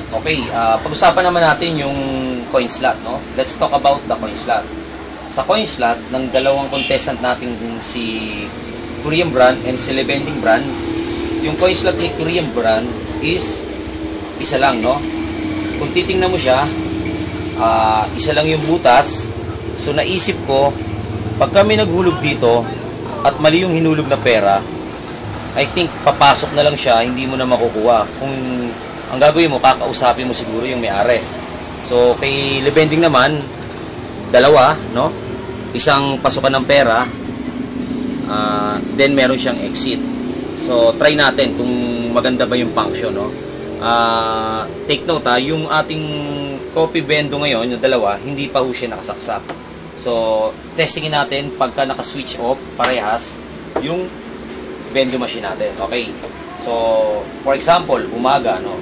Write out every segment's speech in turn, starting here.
Okay, pag-usapan naman natin yung coin slot, no? Let's talk about the coin slot. Sa coin slot, ng dalawang contestant natin si Korean brand and si Lebending brand, yung coin slot ni Korean brand is isa lang, no? Kung titingnan mo siya, isa lang yung butas. So naisip ko, pag kami naghulog dito at mali yung hinulog na pera, I think papasok na lang siya, hindi mo na makukuha. Kung ang gagawin mo, kakausapin mo siguro yung may-ari. So kay Lebending naman, dalawa, no? Isang pasukan ng pera, then meron siyang exit. So try natin kung maganda ba yung function, no? Take note, yung ating coffee bendo ngayon, yung dalawa, hindi pa ho siya nakasaksak. So testingin natin pagka naka-switch off parehas yung bendo machine natin. Okay, so for example, umaga, no,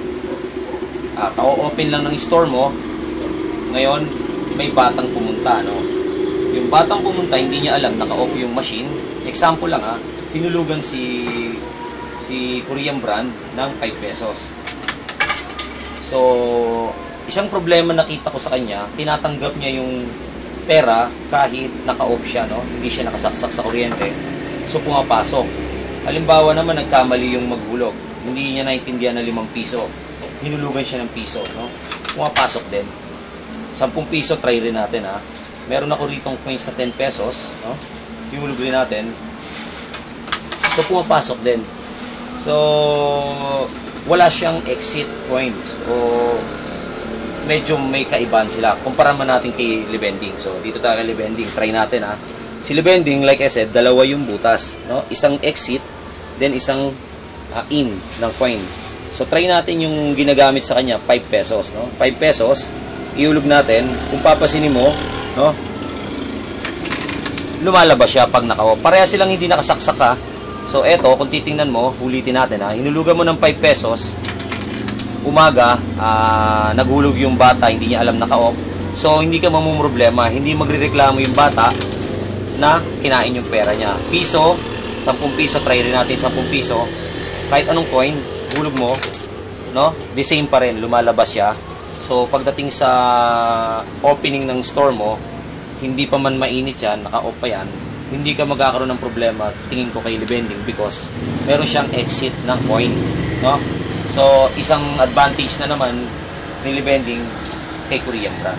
ka-open lang ng store mo, ngayon may batang pumunta, no. Yung batang pumunta, hindi niya alam naka-off yung machine. Example lang, tinulugan si Korean brand ng 5 pesos. So isang problema nakita ko sa kanya, tinatanggap niya yung pera kahit naka-off siya, no? Hindi siya nakasaksak sa kuryente. So pumapasok. Halimbawa naman, nagkamali yung maghulog. Hindi niya naintindihan na 5 piso. Hinulugan siya ng piso, no? Pumapasok din. 10 piso, try rin natin, Meron ako ritong coins na 10 pesos, no? Ihulog din natin. So pumapasok din. So wala siyang exit coins. O medyo may kaibahan sila. Kumpara man natin kay Lebending. So dito tayo kay Lebending, try natin, Si Lebending, like I said, dalawa yung butas, no? Isang exit, then isang in ng coin. So try natin yung ginagamit sa kanya, 5 pesos, no? 5 pesos, ihulog natin. Kung papasinin mo, no, lumalabas siya pag naka-off. Pareha silang hindi nakasaksak, So eto, kung titingnan mo, ulitin natin, hinulugan mo ng 5 pesos, umaga, naghulog yung bata, hindi niya alam naka-off. So hindi ka mamumroblema, hindi magrereklamo yung bata na kinain yung pera niya. Piso, 10 piso, try rin natin 10 piso. Kahit anong coin, hulog mo, no? The same pa rin, lumalabas siya. So pagdating sa opening ng store mo, hindi pa man mainit yan, naka-off pa yan, hindi ka magkakaroon ng problema, tingin ko kay Lebending, because meron siyang exit ng coin, no? So isang advantage na naman ni Lebending kay Korean brand.